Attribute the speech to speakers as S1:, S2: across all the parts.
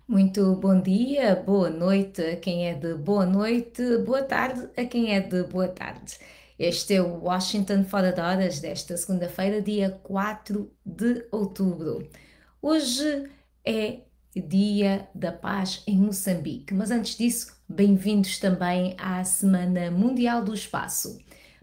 S1: Muito bom dia, boa noite a quem é de boa noite, boa tarde a quem é de boa tarde. Este é o Washington Fora de Horas desta segunda-feira, dia 4 de outubro. Hoje é Dia da Paz em Moçambique, mas antes disso, bem-vindos também à Semana Mundial do Espaço.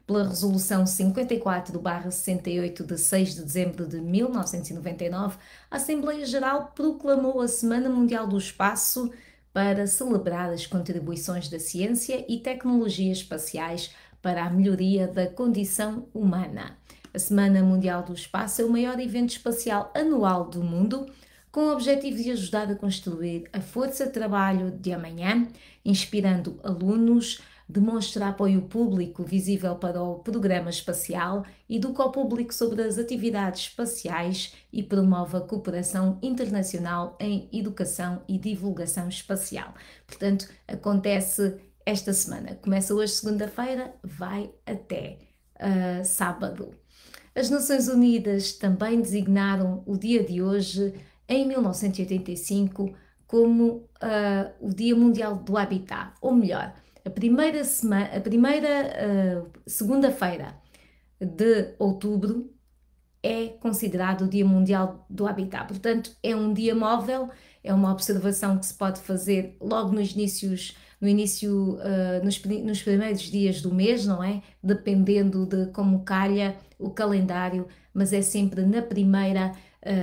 S1: Pela Resolução 54/68 de 6 de dezembro de 1999, a Assembleia Geral proclamou a Semana Mundial do Espaço para celebrar as contribuições da ciência e tecnologias espaciais para a melhoria da condição humana. A Semana Mundial do Espaço é o maior evento espacial anual do mundo, com o objetivo de ajudar a construir a força de trabalho de amanhã, inspirando alunos, demonstra apoio público visível para o programa espacial, educa o público sobre as atividades espaciais e promove a cooperação internacional em educação e divulgação espacial. Portanto, acontece esta semana. Começa hoje, segunda-feira, vai até sábado. As Nações Unidas também designaram o dia de hoje, em 1985, como o Dia Mundial do Habitat, ou melhor, a primeira segunda-feira de outubro é considerado o Dia Mundial do Habitat. Portanto, é um dia móvel, é uma observação que se pode fazer logo nos primeiros dias do mês, não é? Dependendo de como calha o calendário, mas é sempre na primeira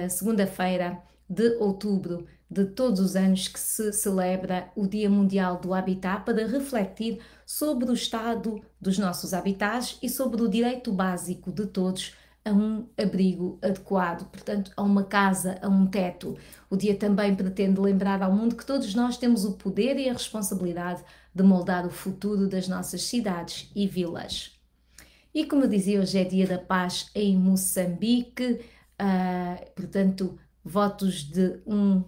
S1: segunda-feira de outubro de todos os anos que se celebra o Dia Mundial do Habitat para refletir sobre o estado dos nossos habitats e sobre o direito básico de todos a um abrigo adequado, portanto, a uma casa, a um teto. O dia também pretende lembrar ao mundo que todos nós temos o poder e a responsabilidade de moldar o futuro das nossas cidades e vilas. E como eu dizia, hoje é Dia da Paz em Moçambique, portanto, votos de um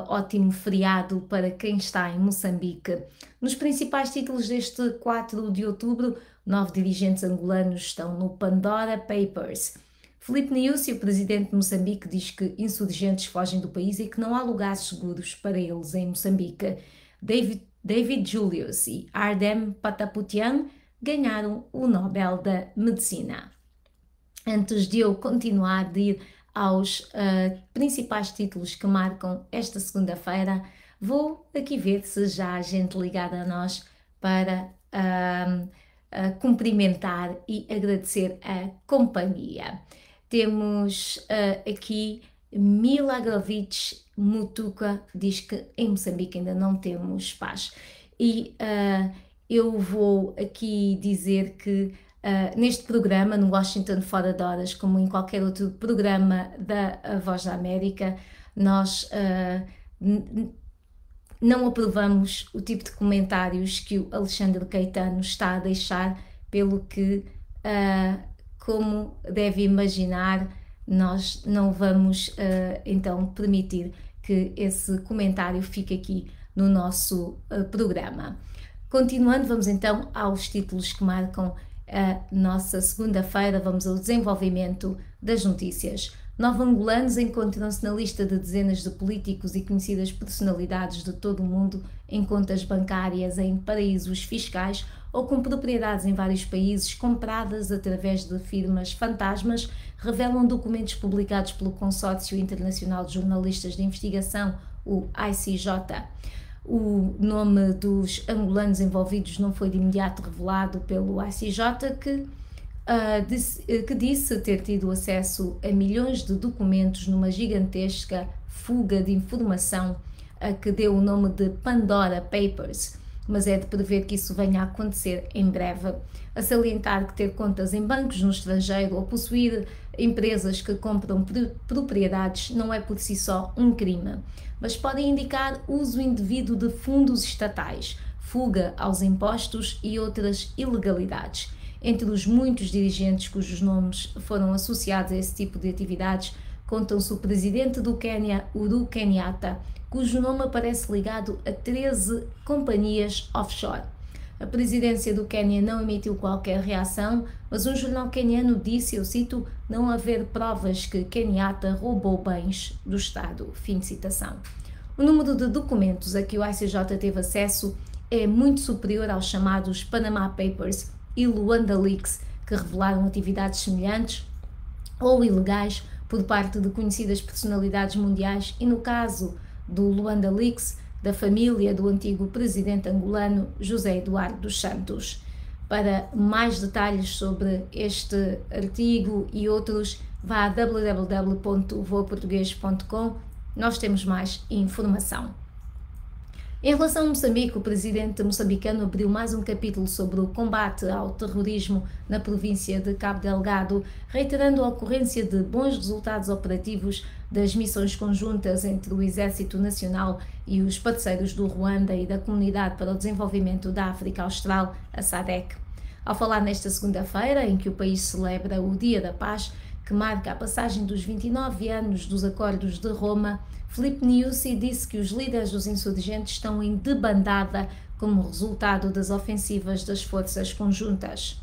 S1: ótimo feriado para quem está em Moçambique. Nos principais títulos deste 4 de outubro, 9 dirigentes angolanos estão no Pandora Papers. Filipe Nyusi, o presidente de Moçambique, diz que insurgentes fogem do país e que não há lugares seguros para eles em Moçambique. David Julius e Ardem Pataputian ganharam o Nobel da Medicina. Antes de eu continuar de ir aos principais títulos que marcam esta segunda-feira, vou aqui ver se já há gente ligada a nós para cumprimentar e agradecer a companhia. Temos aqui Milagrovic Mutuca, diz que em Moçambique ainda não temos paz. E eu vou aqui dizer que neste programa, no Washington Fora de Horas, como em qualquer outro programa da Voz da América, nós não aprovamos o tipo de comentários que o Alexandre Caetano está a deixar, pelo que, como deve imaginar, nós não vamos então permitir que esse comentário fique aqui no nosso programa. Continuando, vamos então aos títulos que marcam a nossa segunda-feira. Vamos ao desenvolvimento das notícias. 9 angolanos encontram-se na lista de dezenas de políticos e conhecidas personalidades de todo o mundo em contas bancárias em paraísos fiscais ou com propriedades em vários países compradas através de firmas fantasmas, revelam documentos publicados pelo Consórcio Internacional de Jornalistas de Investigação, o ICJ. O nome dos angolanos envolvidos não foi de imediato revelado pelo ICJ, que disse ter tido acesso a milhões de documentos numa gigantesca fuga de informação a que deu o nome de Pandora Papers, mas é de prever que isso venha a acontecer em breve. A salientar que ter contas em bancos no estrangeiro ou possuir empresas que compram propriedades não é por si só um crime, mas pode indicar uso indevido de fundos estatais, fuga aos impostos e outras ilegalidades. Entre os muitos dirigentes cujos nomes foram associados a esse tipo de atividades, contam-se o presidente do Quênia, Uhuru Kenyatta, cujo nome aparece ligado a 13 companhias offshore. A presidência do Quênia não emitiu qualquer reação, mas um jornal queniano disse, eu cito, não haver provas que Kenyatta roubou bens do Estado. Fim de citação. O número de documentos a que o ICJ teve acesso é muito superior aos chamados Panama Papers e Luanda Leaks, que revelaram atividades semelhantes ou ilegais por parte de conhecidas personalidades mundiais, e no caso do Luanda Leaks, da família do antigo presidente angolano José Eduardo dos Santos. Para mais detalhes sobre este artigo e outros, vá a www.voaportugues.com, nós temos mais informação. Em relação a Moçambique, o presidente moçambicano abriu mais um capítulo sobre o combate ao terrorismo na província de Cabo Delgado, reiterando a ocorrência de bons resultados operativos das missões conjuntas entre o Exército Nacional e os parceiros do Ruanda e da Comunidade para o Desenvolvimento da África Austral, a SADC. Ao falar nesta segunda-feira, em que o país celebra o Dia da Paz, que marca a passagem dos 29 anos dos Acordos de Roma, Filipe Nyusi disse que os líderes dos insurgentes estão em debandada como resultado das ofensivas das forças conjuntas.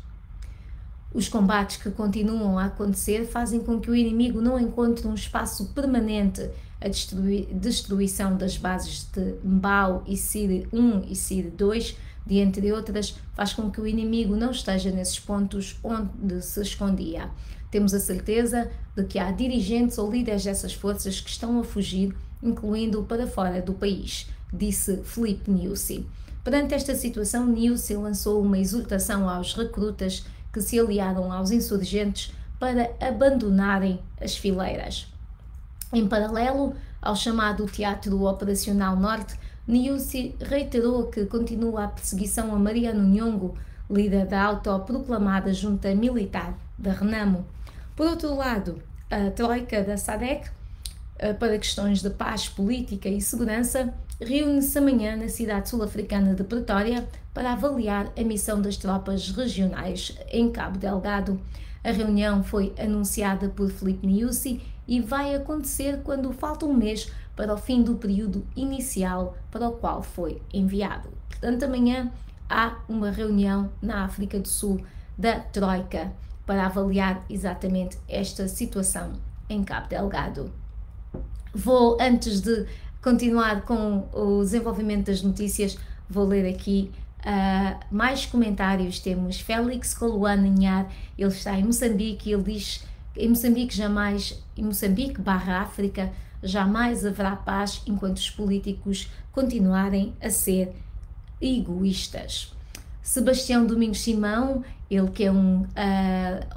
S1: Os combates que continuam a acontecer fazem com que o inimigo não encontre um espaço permanente. A destruição das bases de Mbao e Sire 1 e Sire 2, de entre outras, faz com que o inimigo não esteja nesses pontos onde se escondia. Temos a certeza de que há dirigentes ou líderes dessas forças que estão a fugir, incluindo para fora do país, disse Filipe Nyusi. Perante esta situação, Nyusi lançou uma exortação aos recrutas que se aliaram aos insurgentes para abandonarem as fileiras. Em paralelo ao chamado Teatro Operacional Norte, Nyusi reiterou que continua a perseguição a Mariano Nhongo, líder da autoproclamada junta militar da Renamo. Por outro lado, a troika da SADC, para questões de paz, política e segurança, reúne-se amanhã na cidade sul-africana de Pretória para avaliar a missão das tropas regionais em Cabo Delgado. A reunião foi anunciada por Filipe Nyusi e vai acontecer quando falta um mês para o fim do período inicial para o qual foi enviado. Portanto, amanhã há uma reunião na África do Sul da troika para avaliar exatamente esta situação em Cabo Delgado. Antes de continuar com o desenvolvimento das notícias, vou ler aqui mais comentários. Temos Félix Coluana Nhar, ele está em Moçambique e ele diz: em Moçambique/África jamais haverá paz enquanto os políticos continuarem a ser egoístas. Sebastião Domingos Simão, ele que é um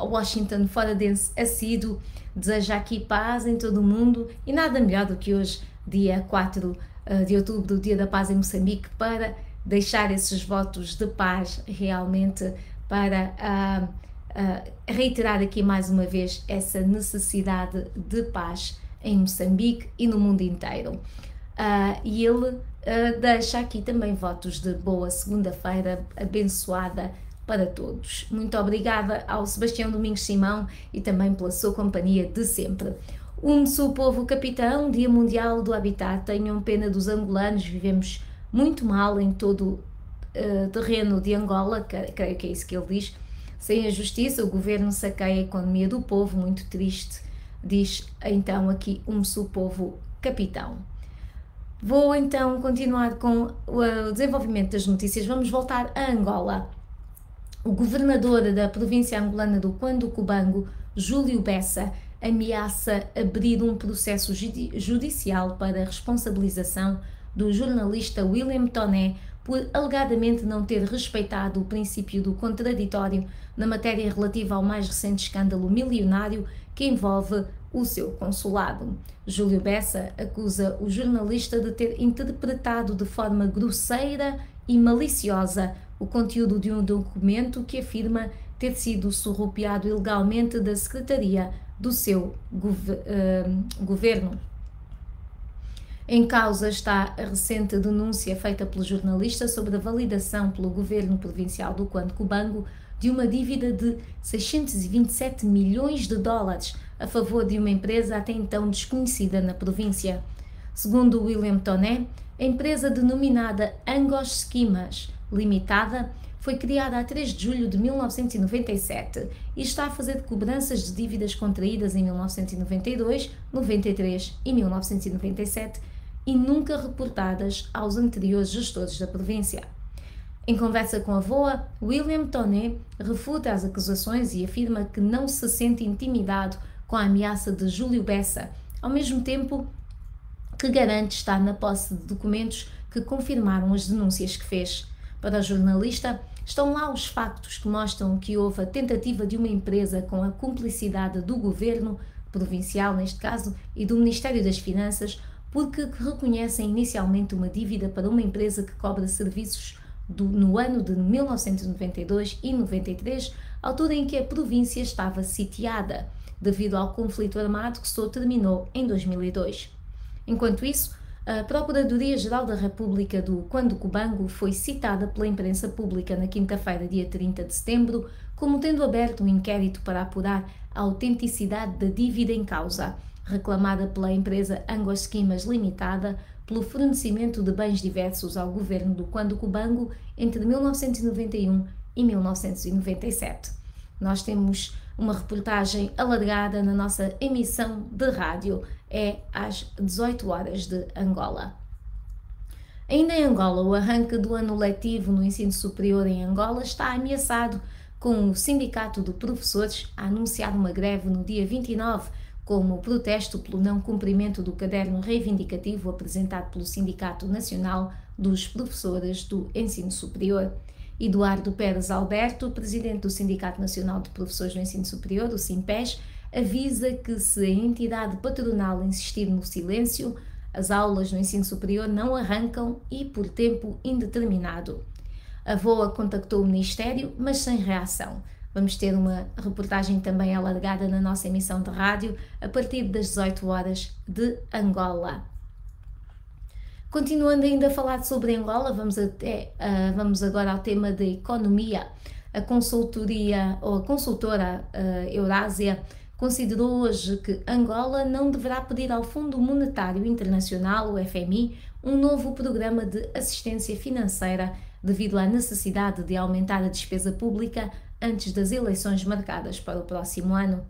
S1: Washington foradense assíduo, deseja aqui paz em todo o mundo e nada melhor do que hoje, dia 4 de outubro, Dia da Paz em Moçambique, para deixar esses votos de paz realmente, para reiterar aqui mais uma vez essa necessidade de paz em Moçambique e no mundo inteiro. E ele deixa aqui também votos de boa segunda-feira abençoada para todos. Muito obrigada ao Sebastião Domingos Simão e também pela sua companhia de sempre. Sou povo capitão, Dia Mundial do Habitat. Tenham pena dos angolanos, vivemos muito mal em todo o terreno de Angola, creio que é isso que ele diz. Sem a justiça, o governo saqueia a economia do povo, muito triste, diz então aqui Sou povo capitão. Vou então continuar com o desenvolvimento das notícias. Vamos voltar a Angola. O governador da província angolana do Cubango, Júlio Bessa, ameaça abrir um processo judicial para responsabilização do jornalista William Toné por alegadamente não ter respeitado o princípio do contraditório na matéria relativa ao mais recente escândalo milionário que envolve o seu consulado. Júlio Bessa acusa o jornalista de ter interpretado de forma grosseira e maliciosa o conteúdo de um documento que afirma ter sido surrupiado ilegalmente da secretaria do seu governo. Em causa está a recente denúncia feita pelo jornalista sobre a validação pelo governo provincial do Cubango de uma dívida de 627 milhões de dólares a favor de uma empresa até então desconhecida na província. Segundo William Toné, a empresa denominada Angos Schemas Limitada foi criada a 3 de julho de 1997 e está a fazer cobranças de dívidas contraídas em 1992, 93 e 1997, e nunca reportadas aos anteriores gestores da província. Em conversa com a VOA, William Tonnet refuta as acusações e afirma que não se sente intimidado com a ameaça de Júlio Bessa, ao mesmo tempo que garante estar na posse de documentos que confirmaram as denúncias que fez. Para o jornalista, estão lá os factos que mostram que houve a tentativa de uma empresa com a cumplicidade do governo provincial, neste caso, e do Ministério das Finanças, porque reconhecem inicialmente uma dívida para uma empresa que cobra serviços no ano de 1992 e 93, altura em que a província estava sitiada, devido ao conflito armado que só terminou em 2002. Enquanto isso, a Procuradoria-Geral da República do Cuando-Cubango foi citada pela imprensa pública na quinta-feira, dia 30 de setembro, como tendo aberto um inquérito para apurar a autenticidade da dívida em causa, reclamada pela empresa Angos Quimas Limitada pelo fornecimento de bens diversos ao governo do Cuando-Cubango entre 1991 e 1997. Nós temos uma reportagem alargada na nossa emissão de rádio, é às 18 horas de Angola. Ainda em Angola, o arranque do ano letivo no ensino superior em Angola está ameaçado, com o Sindicato de Professores a anunciar uma greve no dia 29, como protesto pelo não cumprimento do caderno reivindicativo apresentado pelo Sindicato Nacional dos Professores do Ensino Superior. Eduardo Pérez Alberto, presidente do Sindicato Nacional de Professores do Ensino Superior, o SINPES, avisa que se a entidade patronal insistir no silêncio, as aulas no ensino superior não arrancam e por tempo indeterminado. A VOA contactou o Ministério, mas sem reação. Vamos ter uma reportagem também alargada na nossa emissão de rádio a partir das 18 horas de Angola. Continuando ainda a falar sobre Angola, vamos agora ao tema da economia. A consultora Eurásia considerou hoje que Angola não deverá pedir ao Fundo Monetário Internacional, o FMI, um novo programa de assistência financeira devido à necessidade de aumentar a despesa pública antes das eleições marcadas para o próximo ano.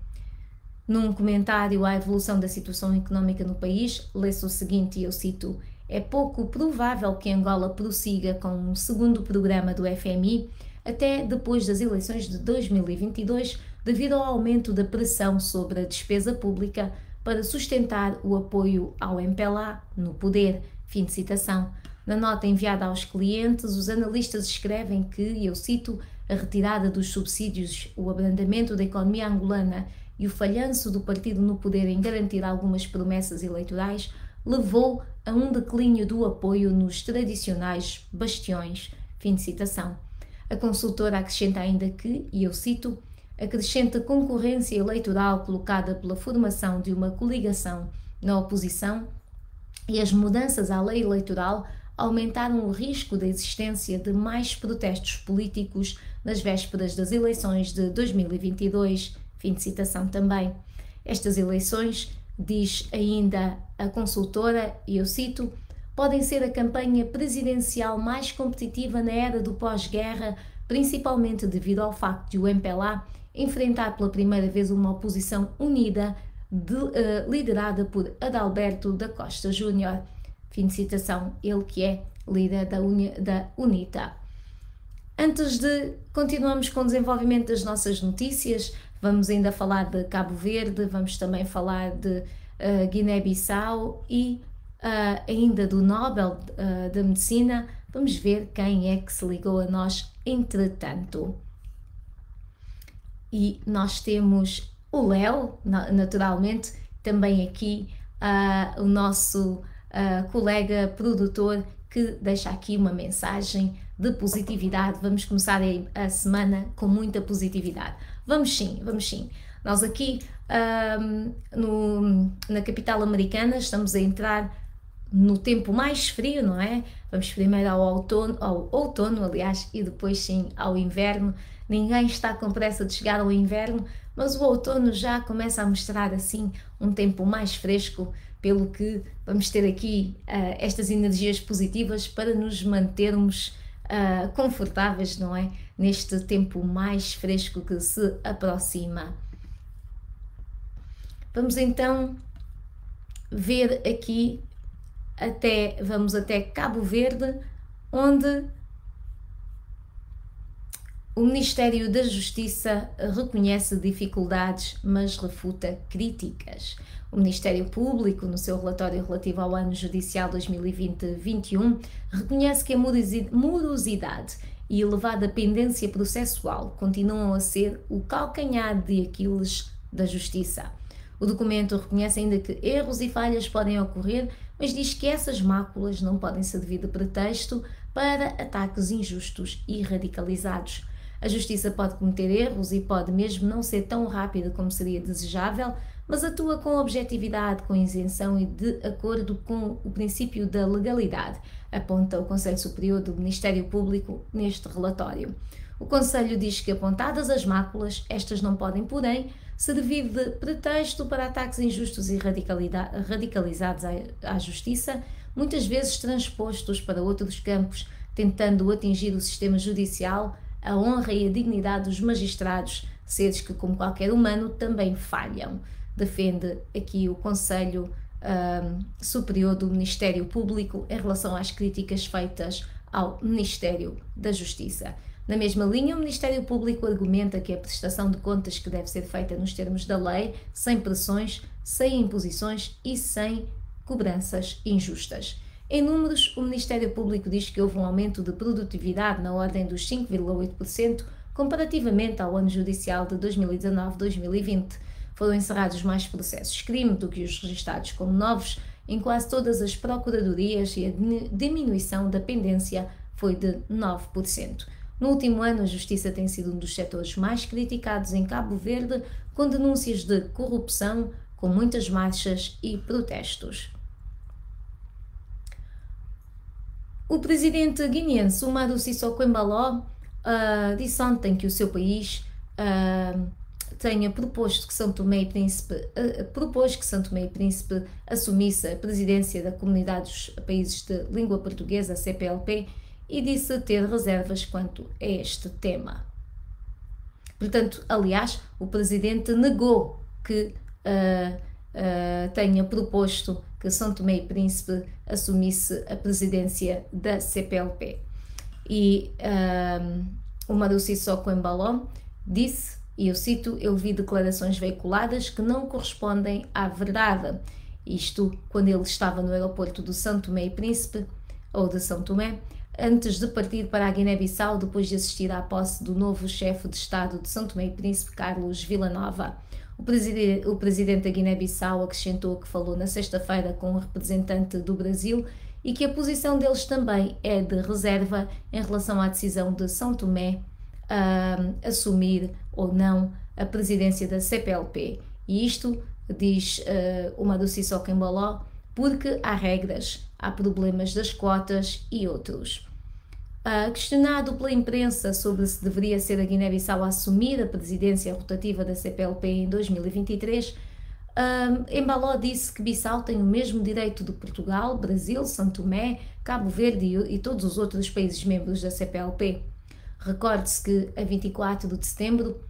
S1: Num comentário à evolução da situação económica no país, lê-se o seguinte, e eu cito: "É pouco provável que Angola prossiga com um segundo programa do FMI até depois das eleições de 2022, devido ao aumento da pressão sobre a despesa pública para sustentar o apoio ao MPLA no poder." Fim de citação. Na nota enviada aos clientes, os analistas escrevem que, e eu cito, "a retirada dos subsídios, o abrandamento da economia angolana e o falhanço do partido no poder em garantir algumas promessas eleitorais levou a um declínio do apoio nos tradicionais bastiões." Fim de citação. A consultora acrescenta ainda que, e eu cito, "a crescente concorrência eleitoral colocada pela formação de uma coligação na oposição e as mudanças à lei eleitoral aumentaram o risco da existência de mais protestos políticos nas vésperas das eleições de 2022. Fim de citação também. Estas eleições, diz ainda a consultora, e eu cito, "podem ser a campanha presidencial mais competitiva na era do pós-guerra, principalmente devido ao facto de o MPLA enfrentar pela primeira vez uma oposição unida liderada por Adalberto da Costa Júnior." Fim de citação, ele que é líder da UNITA. Antes de continuarmos com o desenvolvimento das nossas notícias, vamos ainda falar de Cabo Verde, vamos também falar de Guiné-Bissau e ainda do Nobel da Medicina. Vamos ver quem é que se ligou a nós entretanto. E nós temos o Léo, naturalmente, também aqui o nosso colega produtor, que deixa aqui uma mensagem de positividade. Vamos começar a semana com muita positividade. Vamos sim, vamos sim. Nós aqui na capital americana estamos a entrar no tempo mais frio, não é? Vamos primeiro ao outono, aliás, e depois sim ao inverno. Ninguém está com pressa de chegar ao inverno, mas o outono já começa a mostrar assim um tempo mais fresco, pelo que vamos ter aqui estas energias positivas para nos mantermos confortáveis, não é? Neste tempo mais fresco que se aproxima. Vamos então ver aqui vamos até Cabo Verde, onde o Ministério da Justiça reconhece dificuldades, mas refuta críticas. O Ministério Público, no seu relatório relativo ao ano judicial 2020-21, reconhece que a morosidade e elevada pendência processual continuam a ser o calcanhar de Aquiles da Justiça. O documento reconhece ainda que erros e falhas podem ocorrer, mas diz que essas máculas não podem servir de pretexto para ataques injustos e radicalizados. A Justiça pode cometer erros e pode mesmo não ser tão rápida como seria desejável, mas atua com objetividade, com isenção e de acordo com o princípio da legalidade, aponta o Conselho Superior do Ministério Público neste relatório. O Conselho diz que, apontadas as máculas, estas não podem, porém, servir de pretexto para ataques injustos e radicalizados à Justiça, muitas vezes transpostos para outros campos, tentando atingir o sistema judicial, a honra e a dignidade dos magistrados, seres que, como qualquer humano, também falham. Defende aqui o Conselho Superior do Ministério Público em relação às críticas feitas ao Ministério da Justiça. Na mesma linha, o Ministério Público argumenta que a prestação de contas que deve ser feita nos termos da lei, sem pressões, sem imposições e sem cobranças injustas. Em números, o Ministério Público diz que houve um aumento de produtividade na ordem dos 5,8% comparativamente ao ano judicial de 2019-2020. Foram encerrados mais processos crime do que os registados como novos em quase todas as procuradorias e a diminuição da pendência foi de 9%. No último ano, a Justiça tem sido um dos setores mais criticados em Cabo Verde, com denúncias de corrupção, com muitas marchas e protestos. O presidente guineense Umaru Sissoko Embalo disse ontem que o seu país tenha proposto que São Tomé e Príncipe assumisse a presidência da Comunidade dos Países de Língua Portuguesa, CPLP, e disse ter reservas quanto a este tema. Portanto, aliás, o presidente negou que tenha proposto que São Tomé e Príncipe assumisse a presidência da CPLP. E Umaru Sissoko Embalo disse, e eu cito, eu vi declarações veiculadas que não correspondem à verdade. Isto quando ele estava no aeroporto do São Tomé e Príncipe, ou de São Tomé, antes de partir para a Guiné-Bissau, depois de assistir à posse do novo chefe de Estado de São Tomé e Príncipe, Carlos Villanova. O presidente da Guiné-Bissau acrescentou que falou na sexta-feira com um representante do Brasil e que a posição deles também é de reserva em relação à decisão de São Tomé assumir ou não a presidência da CPLP. E isto, diz Umaru Sissoko Embalo, porque há regras, há problemas das cotas e outros. Questionado pela imprensa sobre se deveria ser a Guiné-Bissau a assumir a presidência rotativa da CPLP em 2023, Embalo disse que Bissau tem o mesmo direito de Portugal, Brasil, São Tomé, Cabo Verde e todos os outros países membros da CPLP. Recorde-se que, a 24 de setembro,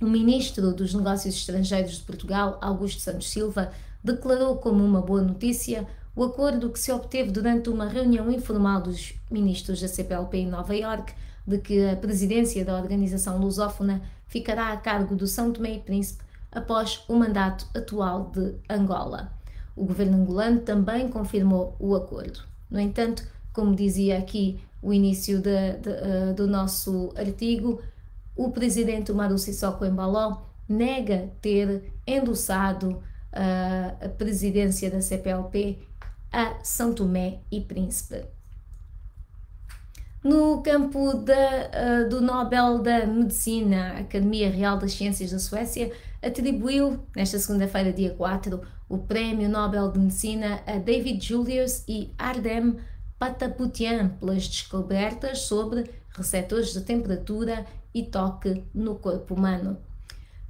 S1: o ministro dos Negócios Estrangeiros de Portugal, Augusto Santos Silva, declarou como uma boa notícia o acordo que se obteve durante uma reunião informal dos ministros da CPLP em Nova Iorque, de que a presidência da organização lusófona ficará a cargo do São Tomé e Príncipe após o mandato atual de Angola. O governo angolano também confirmou o acordo. No entanto, como dizia aqui o início do nosso artigo, o presidente Umaru Sissoko Embalo nega ter endossado a presidência da CPLP a São Tomé e Príncipe. No campo do Nobel da Medicina, a Academia Real das Ciências da Suécia atribuiu, nesta segunda-feira, dia 4, o Prémio Nobel de Medicina a David Julius e Ardem Patapoutian pelas descobertas sobre receptores de temperatura e toque no corpo humano.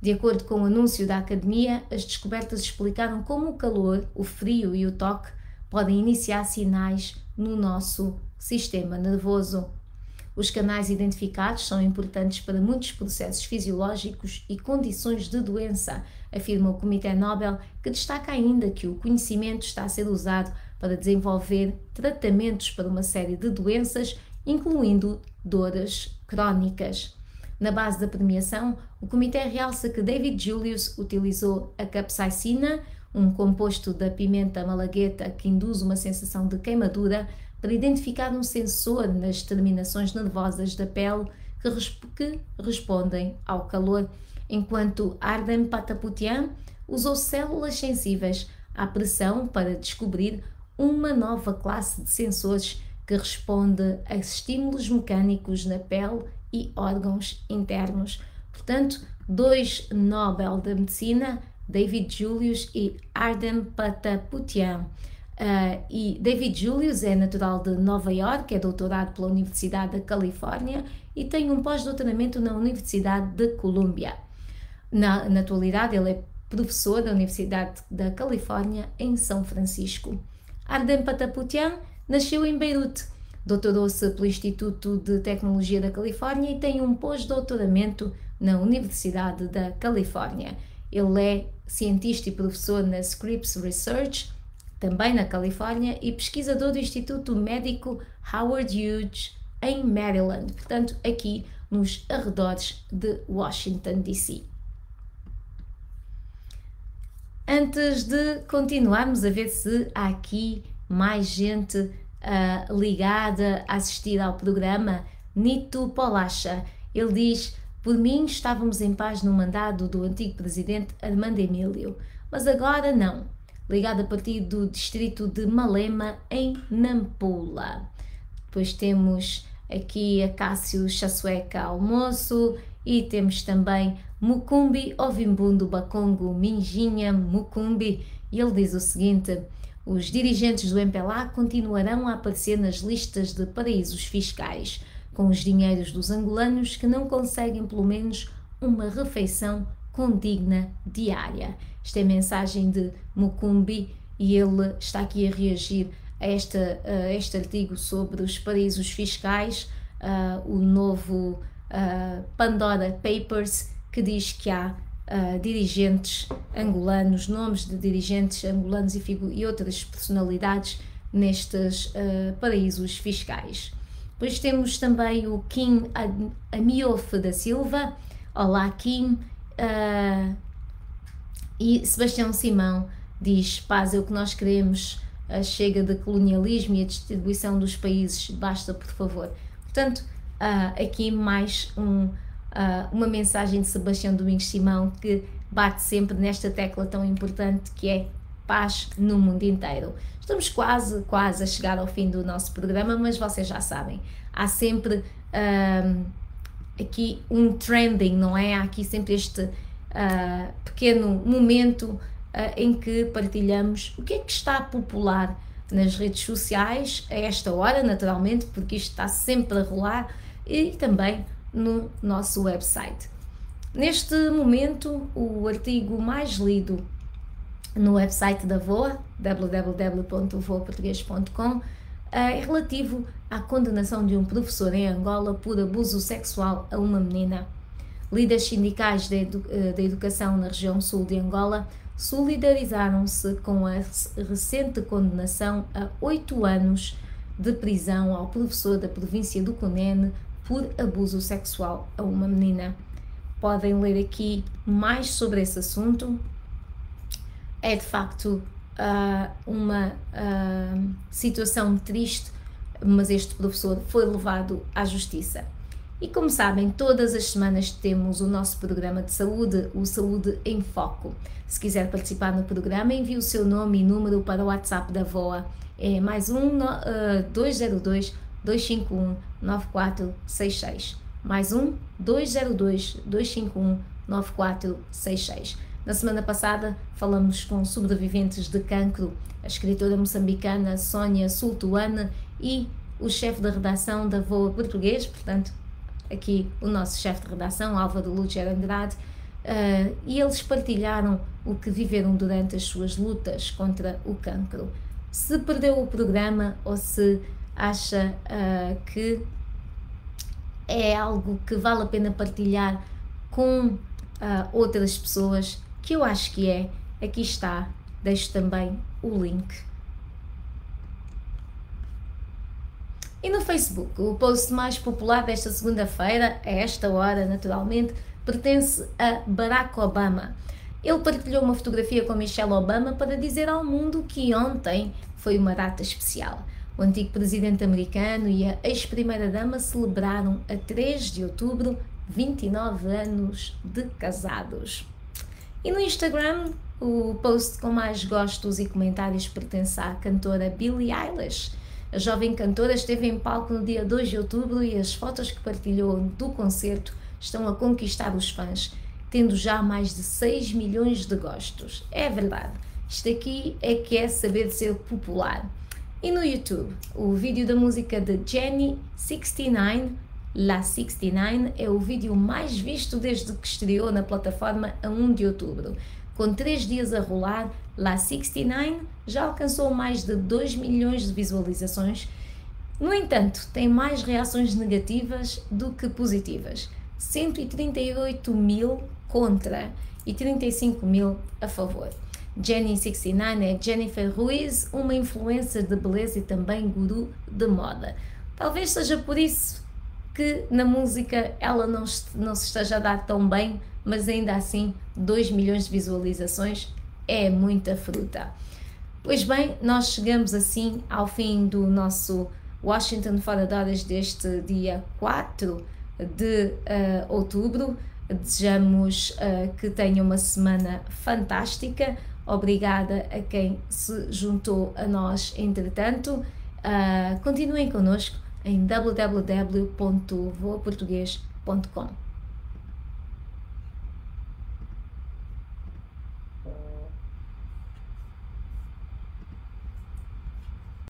S1: De acordo com o anúncio da Academia, as descobertas explicaram como o calor, o frio e o toque podem iniciar sinais no nosso sistema nervoso. Os canais identificados são importantes para muitos processos fisiológicos e condições de doença, afirma o Comitê Nobel, que destaca ainda que o conhecimento está a ser usado para desenvolver tratamentos para uma série de doenças, incluindo dores crónicas. Na base da premiação, o comitê realça que David Julius utilizou a capsaicina, um composto da pimenta malagueta que induz uma sensação de queimadura, para identificar um sensor nas terminações nervosas da pele que respondem ao calor, enquanto Ardem Pataputian usou células sensíveis à pressão para descobrir uma nova classe de sensores que responde a estímulos mecânicos na pele e órgãos internos. Portanto, 2 Nobel da Medicina, David Julius e Ardem Pataputian. E David Julius é natural de Nova York, é doutorado pela Universidade da Califórnia e tem um pós-doutoramento na Universidade de Colômbia. Na atualidade, ele é professor da Universidade da Califórnia em São Francisco. Ardem Pataputian nasceu em Beirute, doutorou-se pelo Instituto de Tecnologia da Califórnia e tem um pós-doutoramento na Universidade da Califórnia. Ele é cientista e professor na Scripps Research, também na Califórnia, e pesquisador do Instituto Médico Howard Hughes, em Maryland, portanto, aqui nos arredores de Washington, D.C. Antes de continuarmos a ver se há aqui mais gente ligada a assistir ao programa, Nito Polacha, ele diz: por mim estávamos em paz no mandado do antigo presidente Armando Emílio, mas agora não. Ligado a partir do distrito de Malema, em Nampula. Depois temos aqui a Cássio Chassueca Almoço e temos também Mukumbi Ovimbundo Bakongo Minjinha Mukumbi, e ele diz o seguinte: os dirigentes do MPLA continuarão a aparecer nas listas de paraísos fiscais, com os dinheiros dos angolanos que não conseguem pelo menos uma refeição condigna diária. Esta é a mensagem de Mukumbi e ele está aqui a reagir a este artigo sobre os paraísos fiscais, o novo Pandora Papers, que diz que há dirigentes angolanos, nomes de dirigentes angolanos e outras personalidades nestes paraísos fiscais. Depois temos também o Kim Amiof da Silva. Olá, Kim. E Sebastião Simão diz: paz é o que nós queremos, chega de colonialismo e a distribuição dos países, basta, por favor. Portanto, aqui mais uma mensagem de Sebastião Domingos Simão, que bate sempre nesta tecla tão importante que é paz no mundo inteiro. Estamos quase a chegar ao fim do nosso programa, mas vocês já sabem, há sempre aqui um trending, não é? Há aqui sempre este pequeno momento em que partilhamos o que é que está popular nas redes sociais, a esta hora, naturalmente, porque isto está sempre a rolar, e também no nosso website. Neste momento, o artigo mais lido no website da VOA, www.voaportugues.com, é relativo à condenação de um professor em Angola por abuso sexual a uma menina. Líderes sindicais da educação na região sul de Angola solidarizaram-se com a recente condenação a 8 anos de prisão ao professor da província do Cunene por abuso sexual a uma menina. Podem ler aqui mais sobre esse assunto. É de facto uma situação triste, mas este professor foi levado à justiça. E como sabem, todas as semanas temos o nosso programa de saúde, o Saúde em Foco. Se quiser participar no programa, envie o seu nome e número para o WhatsApp da VOA. É mais 202-251-9466. Mais 202-251-9466. Na semana passada falamos com sobreviventes de cancro, a escritora moçambicana Sónia Sultuane e o chefe da redação da VOA Português, portanto, aqui o nosso chefe de redação, Álvaro Lúger Andrade, e eles partilharam o que viveram durante as suas lutas contra o cancro. Se perdeu o programa ou se acha que é algo que vale a pena partilhar com outras pessoas, que eu acho que é, aqui está, deixo também o link. E no Facebook, o post mais popular desta segunda-feira, a esta hora naturalmente, pertence a Barack Obama. Ele partilhou uma fotografia com Michelle Obama para dizer ao mundo que ontem foi uma data especial. O antigo presidente americano e a ex-primeira-dama celebraram a 3 de outubro 29 anos de casados. E no Instagram, o post com mais gostos e comentários pertence à cantora Billie Eilish. A jovem cantora esteve em palco no dia 2 de outubro e as fotos que partilhou do concerto estão a conquistar os fãs, tendo já mais de 6 milhões de gostos. É verdade, isto aqui é que é saber ser popular. E no YouTube, o vídeo da música de Jenny 69, La 69, é o vídeo mais visto desde que estreou na plataforma a 1 de outubro. Com 3 dias a rolar, La 69 já alcançou mais de 2 milhões de visualizações. No entanto, tem mais reações negativas do que positivas. 138 mil contra e 35 mil a favor. Jenny 69 é Jennifer Ruiz, uma influencer de beleza e também guru de moda. Talvez seja por isso que na música ela não se esteja a dar tão bem, mas ainda assim 2 milhões de visualizações é muita fruta. Pois bem, nós chegamos assim ao fim do nosso Washington Fora de Horas deste dia 4 de outubro. Desejamos que tenham uma semana fantástica. Obrigada a quem se juntou a nós entretanto. Continuem connosco em www.voaportugues.com.